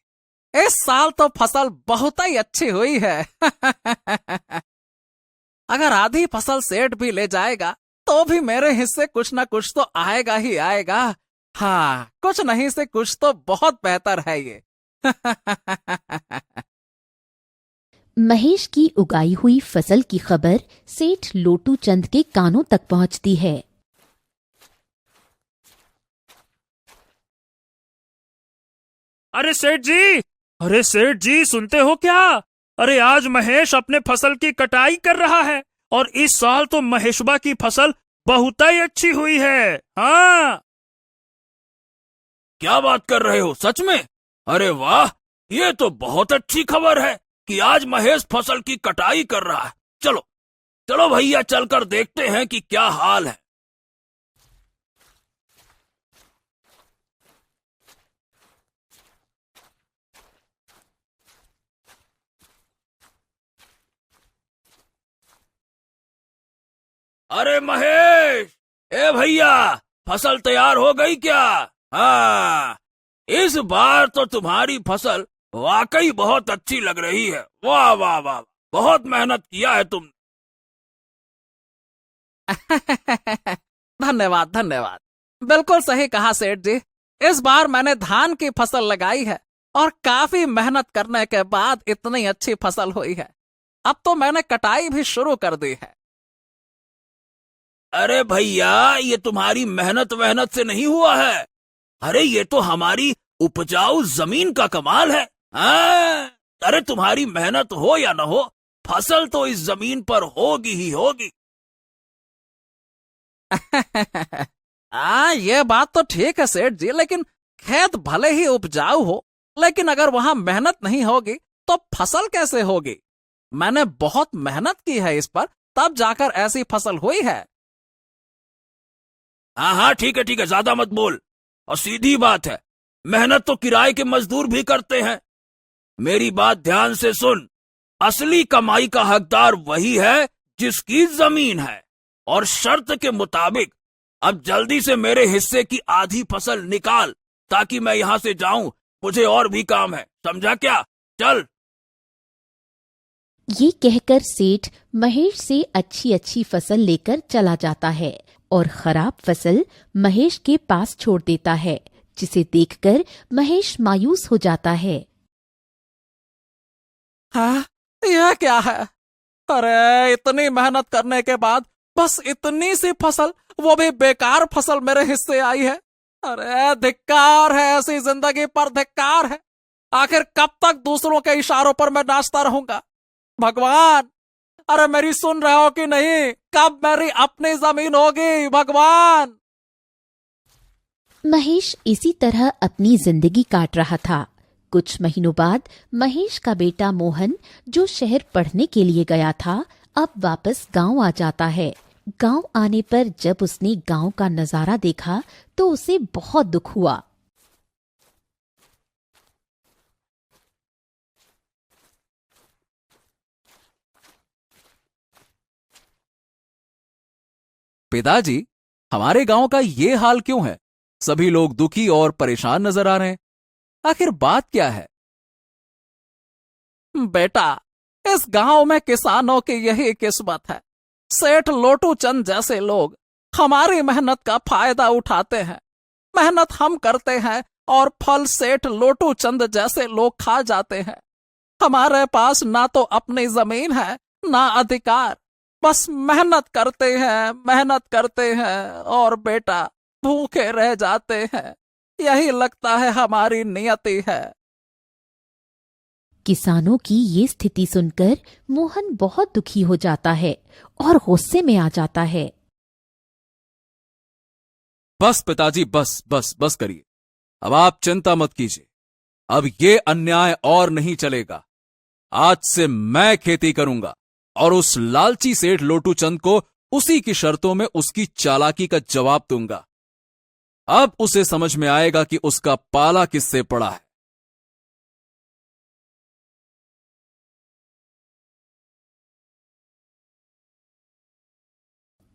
Speaker 5: इस साल तो फसल बहुत ही अच्छी हुई है। अगर आधी फसल सेठ भी ले जाएगा तो भी मेरे हिस्से कुछ ना कुछ तो आएगा ही आएगा। हाँ, कुछ नहीं से कुछ तो बहुत बेहतर है ये।
Speaker 1: महेश की उगाई हुई फसल की खबर सेठ लोटू चंद के कानों तक पहुंचती है।
Speaker 3: अरे सेठ जी, अरे सेठ जी, सुनते हो क्या? अरे आज महेश अपने फसल की कटाई कर रहा है और इस साल तो महेशबा की फसल बहुत ही अच्छी हुई है। हाँ।
Speaker 4: क्या बात कर रहे हो, सच में? अरे वाह, ये तो बहुत अच्छी खबर है कि आज महेश फसल की कटाई कर रहा है। चलो चलो भैया, चलकर देखते हैं कि क्या हाल है। अरे महेश, ए भैया, फसल तैयार हो गई क्या? हाँ, इस बार तो तुम्हारी फसल वाकई बहुत अच्छी लग रही है। वाह वाह वाह, बहुत मेहनत किया है तुमने।
Speaker 6: धन्यवाद धन्यवाद। बिल्कुल सही कहा सेठ जी। इस बार मैंने धान की फसल लगाई है और काफी मेहनत करने के बाद इतनी अच्छी फसल हुई है। अब तो मैंने कटाई भी शुरू कर दी है।
Speaker 4: अरे भैया, ये तुम्हारी मेहनत वहनत से नहीं हुआ है। अरे ये तो हमारी उपजाऊ जमीन का कमाल है। हाँ? अरे तुम्हारी मेहनत हो या न हो, फसल तो इस जमीन पर होगी ही होगी।
Speaker 6: ये बात तो ठीक है सेठ जी, लेकिन खेत भले ही उपजाऊ हो, लेकिन अगर वहां मेहनत नहीं होगी तो फसल कैसे होगी? मैंने बहुत मेहनत की है इस पर, तब जाकर ऐसी फसल हुई है।
Speaker 4: हाँ हाँ, ठीक है ठीक है, ज्यादा मत बोल। और सीधी बात है, मेहनत तो किराए के मजदूर भी करते हैं। मेरी बात ध्यान से सुन, असली कमाई का हकदार वही है जिसकी जमीन है। और शर्त के मुताबिक अब जल्दी से मेरे हिस्से की आधी फसल निकाल, ताकि मैं यहां से जाऊं। मुझे और भी काम है, समझा क्या? चल।
Speaker 1: ये कहकर सेठ महेश से अच्छी अच्छी फसल लेकर चला जाता है और खराब फसल महेश के पास छोड़ देता है, जिसे देखकर महेश मायूस हो जाता है।
Speaker 6: हाँ, यह क्या है? अरे इतनी मेहनत करने के बाद बस इतनी सी फसल, वो भी बेकार फसल मेरे हिस्से आई है। अरे धिक्कार है, ऐसी जिंदगी पर धिक्कार है। आखिर कब तक दूसरों के इशारों पर मैं नाचता रहूंगा? भगवान, अरे मेरी सुन रहे हो कि नहीं? कब मेरी अपनी जमीन होगी भगवान?
Speaker 1: महेश इसी तरह अपनी जिंदगी काट रहा था। कुछ महीनों बाद महेश का बेटा मोहन, जो शहर पढ़ने के लिए गया था, अब वापस गांव आ जाता है। गांव आने पर जब उसने गांव का नजारा देखा तो उसे बहुत दुख हुआ।
Speaker 5: पिताजी, हमारे गांव का ये हाल क्यों है? सभी लोग दुखी और परेशान नजर आ रहे हैं। आखिर बात क्या है?
Speaker 6: बेटा, इस गांव में किसानों की यही किस्मत है। सेठ लोटू चंद जैसे लोग हमारी मेहनत का फायदा उठाते हैं। मेहनत हम करते हैं और फल सेठ लोटू चंद जैसे लोग खा जाते हैं। हमारे पास ना तो अपनी जमीन है, ना अधिकार। बस मेहनत करते हैं और बेटा भूखे रह जाते हैं। यही लगता है हमारी नियति है।
Speaker 1: किसानों की ये स्थिति सुनकर मोहन बहुत दुखी हो जाता है और गुस्से में आ जाता है।
Speaker 5: बस पिताजी, बस बस बस करिए। अब आप चिंता मत कीजिए। अब ये अन्याय और नहीं चलेगा। आज से मैं खेती करूंगा और उस लालची सेठ लोटू चंद को उसी की शर्तों में उसकी चालाकी का जवाब दूंगा। अब उसे समझ में आएगा कि उसका पाला किससे पड़ा है।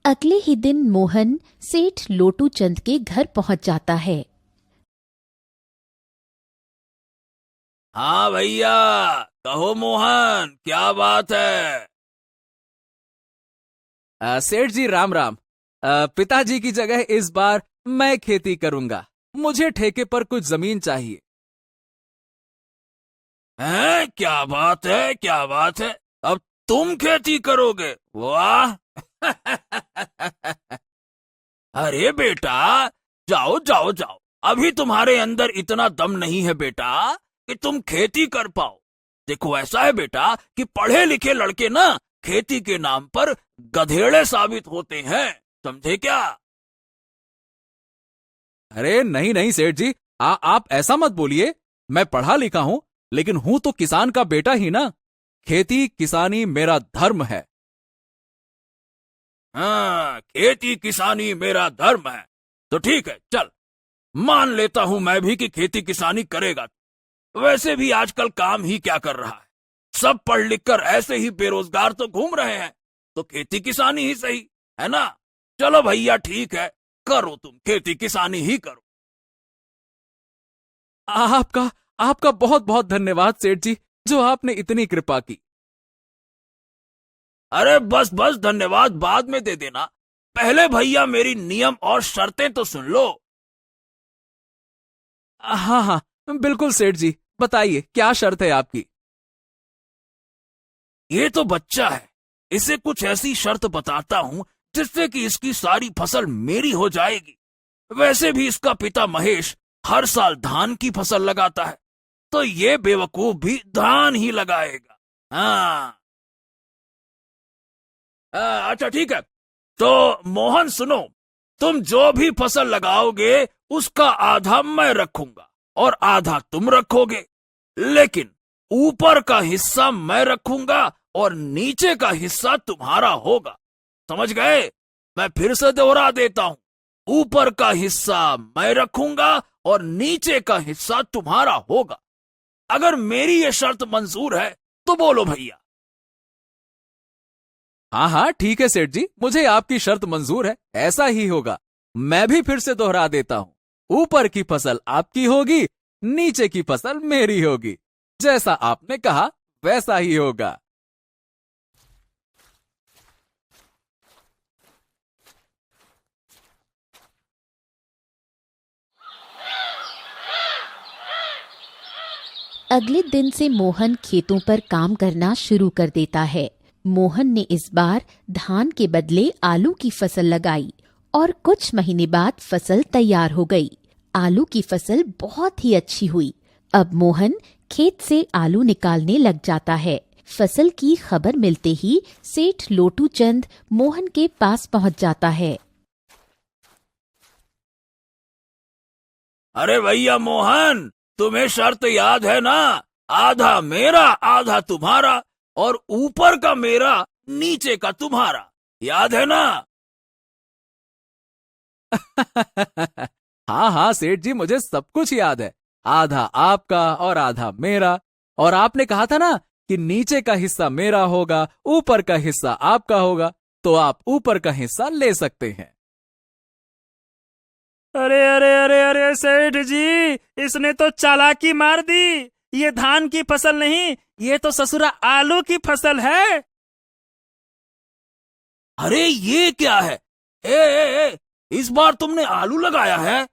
Speaker 1: अगले ही दिन मोहन सेठ लोटू चंद के घर पहुंच जाता है।
Speaker 4: हाँ भैया, कहो मोहन, क्या बात है?
Speaker 5: सेठ जी राम राम। पिताजी की जगह इस बार मैं खेती करूंगा। मुझे ठेके पर कुछ जमीन चाहिए।
Speaker 4: हैं? क्या बात है, क्या बात है? अब तुम खेती करोगे? वाह! अरे बेटा, जाओ जाओ जाओ, अभी तुम्हारे अंदर इतना दम नहीं है बेटा। कि तुम खेती कर पाओ। देखो ऐसा है बेटा कि पढ़े लिखे लड़के ना खेती के नाम पर गधेड़े साबित होते हैं, समझे क्या?
Speaker 5: अरे नहीं नहीं सेठ जी, आप ऐसा मत बोलिए। मैं पढ़ा लिखा हूं, लेकिन हूं तो किसान का बेटा ही ना। खेती किसानी मेरा धर्म है।
Speaker 4: हाँ, खेती किसानी मेरा धर्म है तो ठीक है, चल मान लेता हूं मैं भी कि खेती किसानी करेगा। वैसे भी आजकल काम ही क्या कर रहा है, सब पढ़ लिख कर ऐसे ही बेरोजगार तो घूम रहे हैं, तो खेती किसानी ही सही है ना। चलो भैया ठीक है, करो तुम खेती किसानी ही करो।
Speaker 5: आपका आपका बहुत बहुत धन्यवाद सेठ जी, जो आपने इतनी कृपा की।
Speaker 4: अरे बस बस, धन्यवाद बाद में दे देना, पहले भैया मेरी नियम और शर्तें तो सुन लो।
Speaker 5: हाँ हाँ बिल्कुल सेठ जी, बताइए क्या शर्त है आपकी।
Speaker 4: ये तो बच्चा है, इसे कुछ ऐसी शर्त बताता हूं जिससे कि इसकी सारी फसल मेरी हो जाएगी। वैसे भी इसका पिता महेश हर साल धान की फसल लगाता है, तो ये बेवकूफ भी धान ही लगाएगा। हाँ अच्छा ठीक है, तो मोहन सुनो, तुम जो भी फसल लगाओगे उसका आधा मैं रखूंगा और आधा तुम रखोगे, लेकिन ऊपर का हिस्सा मैं रखूंगा और नीचे का हिस्सा तुम्हारा होगा, समझ गए? मैं फिर से दोहरा देता हूं, ऊपर का हिस्सा मैं रखूंगा और नीचे का हिस्सा तुम्हारा होगा। अगर मेरी ये शर्त मंजूर है तो बोलो भैया।
Speaker 5: हाँ हाँ ठीक है सेठ जी, मुझे आपकी शर्त मंजूर है, ऐसा ही होगा। मैं भी फिर से दोहरा देता हूं, ऊपर की फसल आपकी होगी, नीचे की फसल मेरी होगी। जैसा आपने कहा वैसा ही होगा।
Speaker 1: अगले दिन से मोहन खेतों पर काम करना शुरू कर देता है। मोहन ने इस बार धान के बदले आलू की फसल लगाई और कुछ महीने बाद फसल तैयार हो गई। आलू की फसल बहुत ही अच्छी हुई। अब मोहन खेत से आलू निकालने लग जाता है। फसल की खबर मिलते ही सेठ लोटू चंद मोहन के पास पहुंच जाता है।
Speaker 4: अरे भैया मोहन, तुम्हें शर्त याद है ना? आधा मेरा आधा तुम्हारा और ऊपर का मेरा नीचे का तुम्हारा, याद है ना?
Speaker 5: हाँ हाँ सेठ जी, मुझे सब कुछ याद है। आधा आपका और आधा मेरा। और आपने कहा था ना कि नीचे का हिस्सा मेरा होगा, ऊपर का हिस्सा आपका होगा, तो आप ऊपर का हिस्सा ले सकते हैं।
Speaker 3: अरे अरे अरे अरे सेठ जी, इसने तो चालाकी मार दी। ये धान की फसल नहीं, ये तो ससुरा आलू की फसल है।
Speaker 4: अरे ये क्या है? ए, इस बार तुमने आलू लगाया है?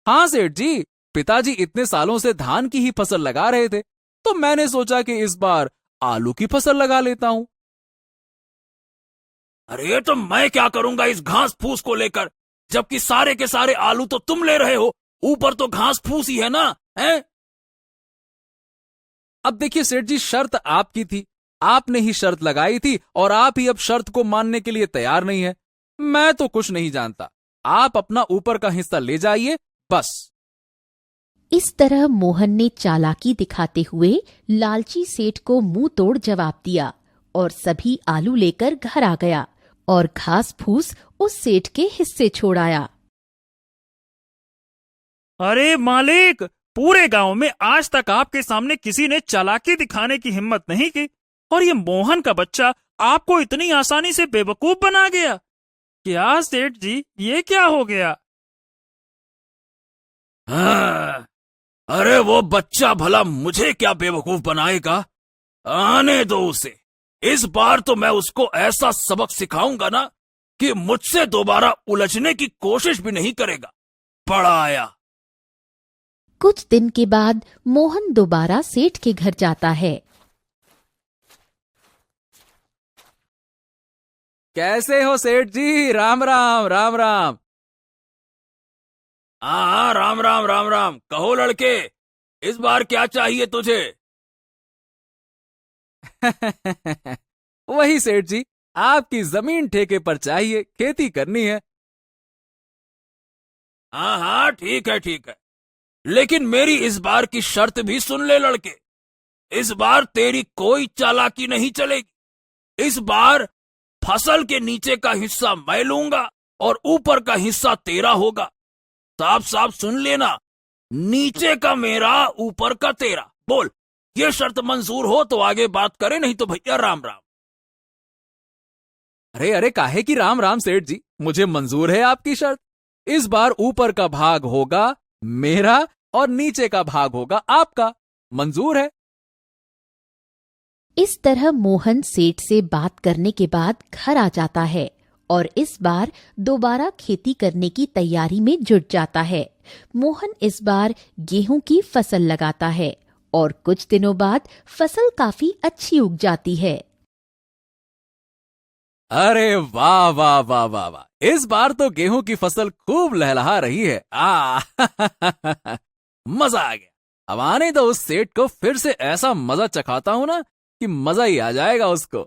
Speaker 5: हाँ सेठ जी, पिताजी इतने सालों से धान की ही फसल लगा रहे थे, तो मैंने सोचा कि इस बार आलू की फसल लगा लेता हूं।
Speaker 4: अरे तो मैं क्या करूंगा इस घास फूस को लेकर, जबकि सारे के सारे आलू तो तुम ले रहे हो, ऊपर तो घास फूस ही है ना, हैं?
Speaker 5: अब देखिए सेठ जी, शर्त आपकी थी, आपने ही शर्त लगाई थी और आप ही अब शर्त को मानने के लिए तैयार नहीं है। मैं तो कुछ नहीं जानता, आप अपना ऊपर का हिस्सा ले जाइए बस।
Speaker 1: इस तरह मोहन ने चालाकी दिखाते हुए लालची सेठ को मुंह तोड़ जवाब दिया और सभी आलू लेकर घर आ गया और घास फूस उस सेठ के हिस्से छोड़ आया।
Speaker 3: अरे मालिक, पूरे गांव में आज तक आपके सामने किसी ने चालाकी दिखाने की हिम्मत नहीं की, और ये मोहन का बच्चा आपको इतनी आसानी से बेवकूफ बना गया। क्या सेठ जी, ये क्या हो गया?
Speaker 4: हाँ, अरे वो बच्चा भला मुझे क्या बेवकूफ बनाएगा, आने दो उसे। इस बार तो मैं उसको ऐसा सबक सिखाऊंगा ना कि मुझसे दोबारा उलझने की कोशिश भी नहीं करेगा। बड़ा आया।
Speaker 1: कुछ दिन के बाद मोहन दोबारा सेठ के घर जाता है।
Speaker 5: कैसे हो सेठ जी? राम राम राम राम।
Speaker 4: हाँ, राम राम राम राम। कहो लड़के, इस बार क्या चाहिए तुझे?
Speaker 5: वही सेठ जी, आपकी जमीन ठेके पर चाहिए, खेती करनी है।
Speaker 4: हाँ हाँ, ठीक है ठीक है, लेकिन मेरी इस बार की शर्त भी सुन ले लड़के। इस बार तेरी कोई चालाकी नहीं चलेगी। इस बार फसल के नीचे का हिस्सा मैं लूंगा और ऊपर का हिस्सा तेरा होगा। साफ साफ सुन लेना, नीचे का मेरा, ऊपर का तेरा। बोल, ये शर्त मंजूर हो तो आगे बात करें, नहीं तो भैया राम राम।
Speaker 5: अरे अरे, काहे की राम राम सेठ जी, मुझे मंजूर है आपकी शर्त। इस बार ऊपर का भाग होगा मेरा और नीचे का भाग होगा आपका। मंजूर है।
Speaker 1: इस तरह मोहन सेठ से बात करने के बाद घर आ जाता है और इस बार दोबारा खेती करने की तैयारी में जुट जाता है। मोहन इस बार गेहूं की फसल लगाता है और कुछ दिनों बाद फसल काफी अच्छी उग जाती है।
Speaker 5: अरे वाह वाह वाह वाह वाह, इस बार तो गेहूं की फसल खूब लहलहा रही है। मजा आ गया। अब आने दो उस सेठ को, फिर से ऐसा मजा चखाता हूं ना कि मजा ही आ जाएगा उसको।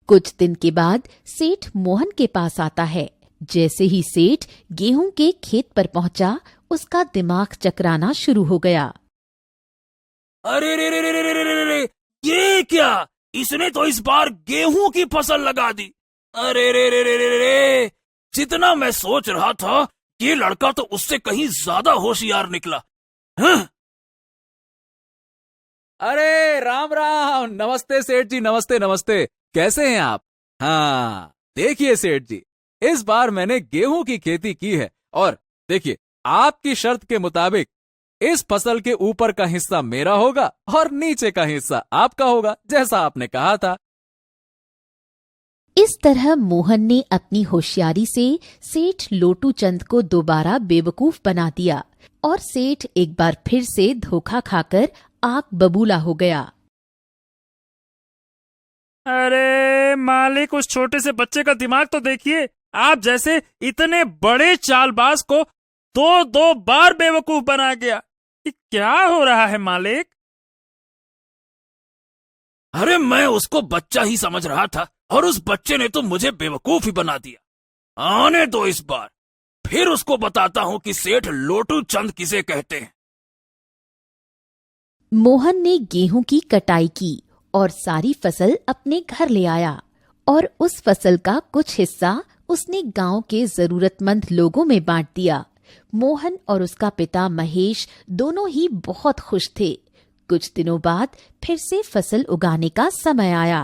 Speaker 1: कुछ दिन के बाद सेठ मोहन के पास आता है। जैसे ही सेठ गेहूं के खेत पर पहुंचा, उसका दिमाग चकराना शुरू हो गया।
Speaker 4: अरे रे रे रे रे रे रे रे, ये क्या? इसने तो इस बार गेहूं की फसल लगा दी। अरे रे रे रे रे रे, जितना मैं सोच रहा था, ये लड़का तो उससे कहीं ज्यादा होशियार निकला। हाँ?
Speaker 5: अरे राम राम, नमस्ते सेठ जी, नमस्ते नमस्ते। कैसे हैं आप? हाँ, देखिए सेठ जी, इस बार मैंने गेहूं की खेती की है और देखिए, आपकी शर्त के मुताबिक इस फसल के ऊपर का हिस्सा मेरा होगा और नीचे का हिस्सा आपका होगा, जैसा आपने कहा था।
Speaker 1: इस तरह मोहन ने अपनी होशियारी से सेठ लोटू चंद को दोबारा बेवकूफ बना दिया और सेठ एक बार फिर से धोखा खाकर आग बबूला हो गया।
Speaker 3: अरे मालिक, उस छोटे से बच्चे का दिमाग तो देखिए। आप जैसे इतने बड़े चालबाज को दो दो बार बेवकूफ बना गया। ये क्या हो रहा है मालिक?
Speaker 4: अरे मैं उसको बच्चा ही समझ रहा था और उस बच्चे ने तो मुझे बेवकूफ ही बना दिया। आने दो इस बार, फिर उसको बताता हूं कि सेठ लोटू चंद किसे कहते हैं।
Speaker 1: मोहन ने गेहूं की कटाई की और सारी फसल अपने घर ले आया और उस फसल का कुछ हिस्सा उसने गांव के जरूरतमंद लोगों में बांट दिया। मोहन और उसका पिता महेश दोनों ही बहुत खुश थे। कुछ दिनों बाद फिर से फसल उगाने का समय आया।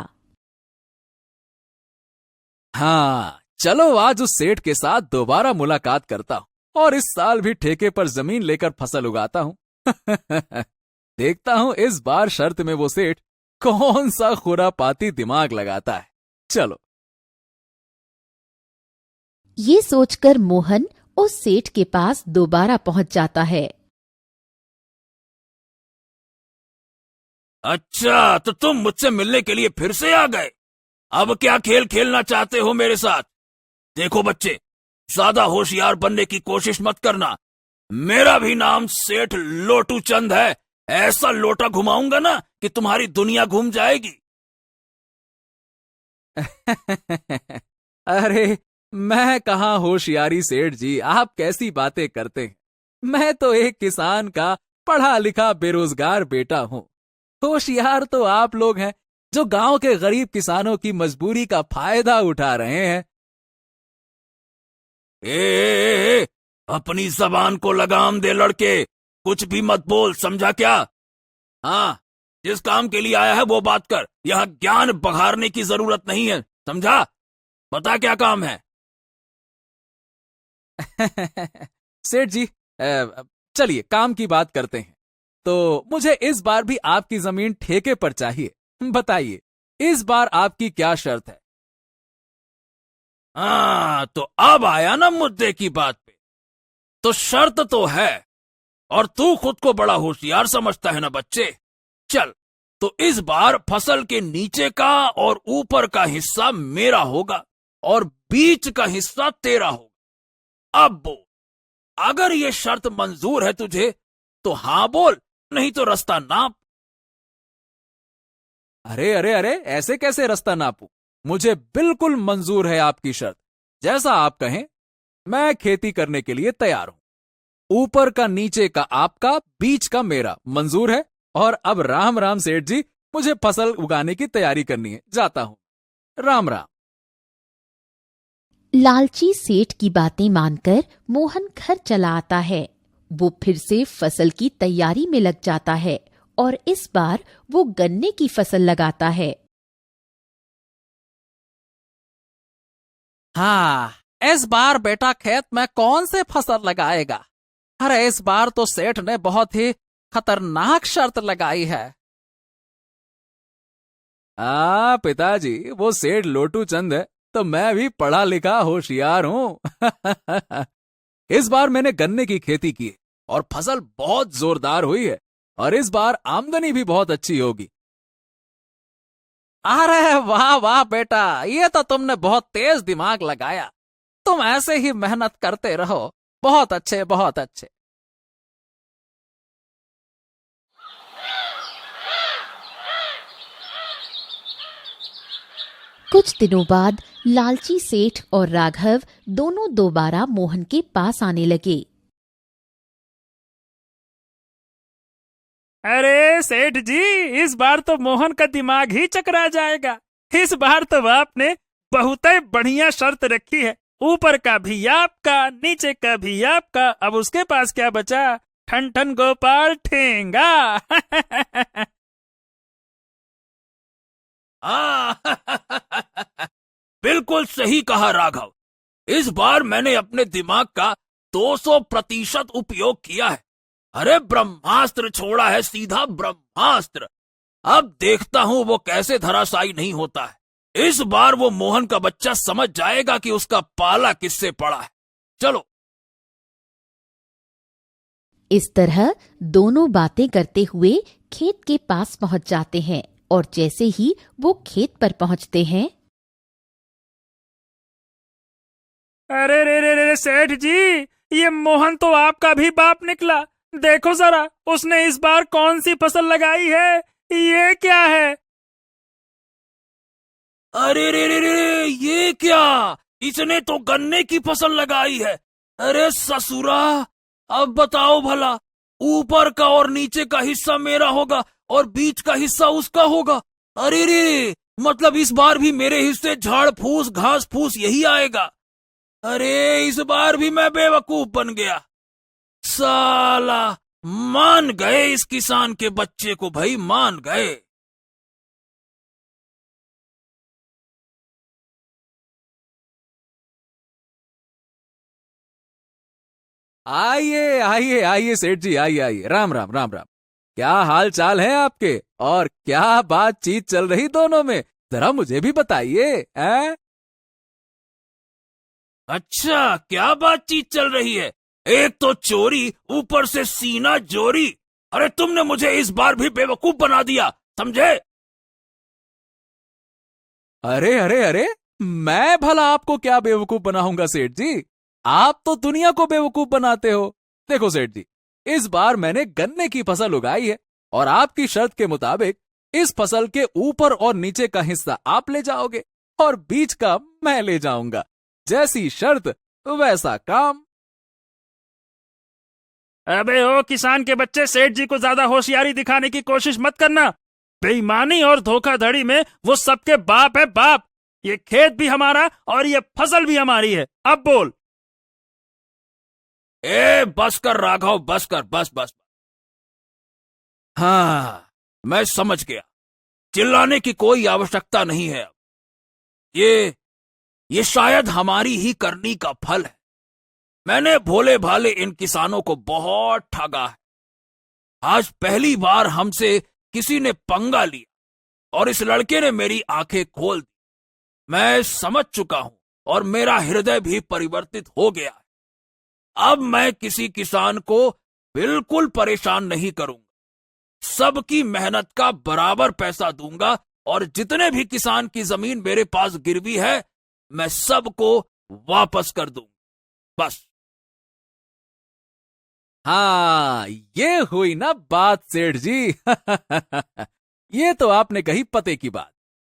Speaker 5: हाँ, चलो आज उस सेठ के साथ दोबारा मुलाकात करता हूं और इस साल भी ठेके पर जमीन लेकर फसल उगाता हूं। देखता हूं इस बार शर्त में वो सेठ कौन सा खुरापाती दिमाग लगाता है। चलो।
Speaker 1: ये सोचकर मोहन उस सेठ के पास दोबारा पहुंच जाता है।
Speaker 4: अच्छा, तो तुम मुझसे मिलने के लिए फिर से आ गए। अब क्या खेल खेलना चाहते हो मेरे साथ? देखो बच्चे, ज्यादा होशियार बनने की कोशिश मत करना। मेरा भी नाम सेठ लोटू चंद है। ऐसा लोटा घुमाऊंगा ना कि तुम्हारी दुनिया घूम जाएगी।
Speaker 5: अरे मैं कहाँ होशियारी सेठ जी, आप कैसी बातें करते हैं। मैं तो एक किसान का पढ़ा लिखा बेरोजगार बेटा हूं। होशियार तो आप लोग हैं जो गांव के गरीब किसानों की मजबूरी का फायदा उठा रहे हैं।
Speaker 4: ए, अपनी जबान को लगाम दे लड़के, कुछ भी मत बोल, समझा क्या? हाँ, जिस काम के लिए आया है वो बात कर। यहाँ ज्ञान बघारने की जरूरत नहीं है, समझा? बता क्या काम है?
Speaker 5: सेठ जी, चलिए काम की बात करते हैं। तो मुझे इस बार भी आपकी जमीन ठेके पर चाहिए। बताइए, इस बार आपकी क्या शर्त है?
Speaker 4: हाँ, तो अब आया ना मुद्दे की बात पे। तो शर्त तो है, और तू खुद को बड़ा होशियार समझता है ना बच्चे। चल, तो इस बार फसल के नीचे का और ऊपर का हिस्सा मेरा होगा और बीच का हिस्सा तेरा होगा। अब बोल, अगर ये शर्त मंजूर है तुझे तो हाँ बोल, नहीं तो रास्ता नाप।
Speaker 5: अरे अरे अरे, ऐसे कैसे रास्ता नापूं? मुझे बिल्कुल मंजूर है आपकी शर्त। जैसा आप कहें, मैं खेती करने के लिए तैयार हूं। ऊपर का नीचे का आपका, बीच का मेरा, मंजूर है। और अब राम राम सेठ जी, मुझे फसल उगाने की तैयारी करनी है, जाता हूं। राम राम।
Speaker 1: लालची सेठ की बातें मानकर मोहन घर चला आता है। वो फिर से फसल की तैयारी में लग जाता है और इस बार वो गन्ने की फसल लगाता है।
Speaker 6: हाँ, इस बार बेटा खेत में कौन से फसल लगाएगा? अरे इस बार तो सेठ ने बहुत ही खतरनाक शर्त लगाई है।
Speaker 5: पिताजी, वो सेठ लोटू चंद है, तो मैं भी पढ़ा लिखा होशियार हूं। इस बार मैंने गन्ने की खेती की है और फसल बहुत जोरदार हुई है और इस बार आमदनी भी बहुत अच्छी होगी।
Speaker 6: अरे वाह वाह बेटा, ये तो तुमने बहुत तेज दिमाग लगाया। तुम ऐसे ही मेहनत करते रहो। बहुत अच्छे, बहुत अच्छे।
Speaker 1: कुछ दिनों बाद लालची सेठ और राघव दोनों दोबारा मोहन के पास आने लगे।
Speaker 3: अरे सेठ जी, इस बार तो मोहन का दिमाग ही चकरा जाएगा। इस बार तो आपने बहुत ही बढ़िया शर्त रखी है। ऊपर का भी आपका, नीचे का भी आपका। अब उसके पास क्या बचा? ठन ठन गोपाल ठेंगा।
Speaker 4: बिल्कुल सही कहा राघव। इस बार मैंने अपने दिमाग का 200% उपयोग किया है। अरे ब्रह्मास्त्र छोड़ा है, सीधा ब्रह्मास्त्र। अब देखता हूं वो कैसे धराशायी नहीं होता है। इस बार वो मोहन का बच्चा समझ जाएगा कि उसका पाला किससे पड़ा है। चलो।
Speaker 1: इस तरह दोनों बातें करते हुए खेत के पास पहुंच जाते हैं और जैसे ही वो खेत पर पहुंचते हैं,
Speaker 3: अरे रे रे रे सेठ जी, ये मोहन तो आपका भी बाप निकला। देखो जरा, उसने इस बार कौन सी फसल लगाई है? ये क्या है?
Speaker 4: अरे रे रे रे, ये क्या? इसने तो गन्ने की फसल लगाई है। अरे ससुरा, अब बताओ भला, ऊपर का और नीचे का हिस्सा मेरा होगा और बीच का हिस्सा उसका होगा। अरे रे, मतलब इस बार भी मेरे हिस्से झाड़ फूस घास फूस यही आएगा। अरे इस बार भी मैं बेवकूफ बन गया। साला, मान गए इस किसान के बच्चे को, भाई मान गए।
Speaker 5: आइए आइए आइए सेठ जी, आइए आइए। राम राम राम राम। क्या हाल चाल है आपके और क्या बातचीत चल रही दोनों में? जरा मुझे भी बताइए।
Speaker 4: अच्छा, क्या बातचीत चल रही है? एक तो चोरी, ऊपर से सीना जोरी। अरे तुमने मुझे इस बार भी बेवकूफ बना दिया, समझे?
Speaker 5: अरे अरे अरे, मैं भला आपको क्या बेवकूफ बनाऊंगा सेठ जी? आप तो दुनिया को बेवकूफ बनाते हो। देखो सेठ जी, इस बार मैंने गन्ने की फसल उगाई है और आपकी शर्त के मुताबिक इस फसल के ऊपर और नीचे का हिस्सा आप ले जाओगे और बीच का मैं ले जाऊंगा। जैसी शर्त वैसा काम।
Speaker 3: अबे ओ किसान के बच्चे, सेठ जी को ज्यादा होशियारी दिखाने की कोशिश मत करना। बेईमानी और धोखाधड़ी में वो सबके बाप है, बाप। ये खेत भी हमारा और ये फसल भी हमारी है। अब बोल।
Speaker 4: ए बस कर राघव, बस कर, बस बस। हाँ, मैं समझ गया। चिल्लाने की कोई आवश्यकता नहीं है। अब ये शायद हमारी ही करनी का फल है। मैंने भोले भाले इन किसानों को बहुत ठगा है। आज पहली बार हमसे किसी ने पंगा लिया और इस लड़के ने मेरी आंखें खोल दी। मैं समझ चुका हूं और मेरा हृदय भी परिवर्तित हो गया है। अब मैं किसी किसान को बिल्कुल परेशान नहीं करूंगा। सबकी मेहनत का बराबर पैसा दूंगा और जितने भी किसान की जमीन मेरे पास गिरवी है, मैं सबको वापस कर दूंगा। बस।
Speaker 5: हाँ, ये हुई ना बात सेठ जी। ये तो आपने कही पते की बात।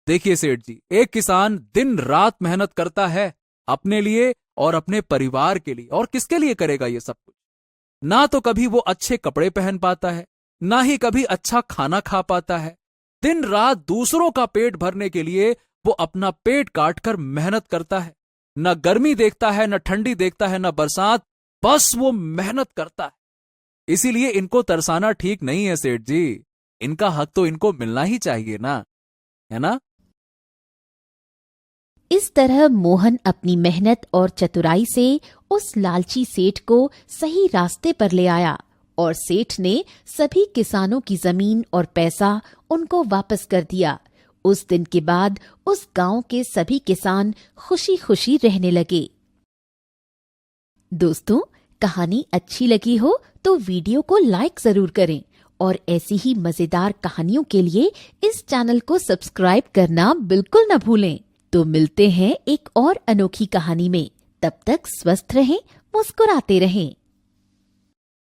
Speaker 5: देखिए सेठ जी, एक किसान दिन रात मेहनत करता है अपने लिए और अपने परिवार के लिए, और किसके लिए करेगा ये सब कुछ? ना तो कभी वो अच्छे कपड़े पहन पाता है, ना ही कभी अच्छा खाना खा पाता है। दिन रात दूसरों का पेट भरने के लिए वो अपना पेट काटकर मेहनत करता है। न गर्मी देखता है, न ठंडी देखता है, न बरसात, बस वो मेहनत करता है। इसीलिए इनको तरसाना ठीक नहीं है सेठ जी। इनका हक तो इनको मिलना ही चाहिए ना, है ना?
Speaker 1: इस तरह मोहन अपनी मेहनत और चतुराई से उस लालची सेठ को सही रास्ते पर ले आया और सेठ ने सभी किसानों की जमीन और पैसा उनको वापस कर दिया। उस दिन के बाद उस गांव के सभी किसान खुशी खुशी रहने लगे। दोस्तों, कहानी अच्छी लगी हो तो वीडियो को लाइक जरूर करें और ऐसी ही मजेदार कहानियों के लिए इस चैनल को सब्सक्राइब करना बिल्कुल न भूलें। तो मिलते हैं एक और अनोखी कहानी में। तब तक स्वस्थ रहें, मुस्कुराते रहें।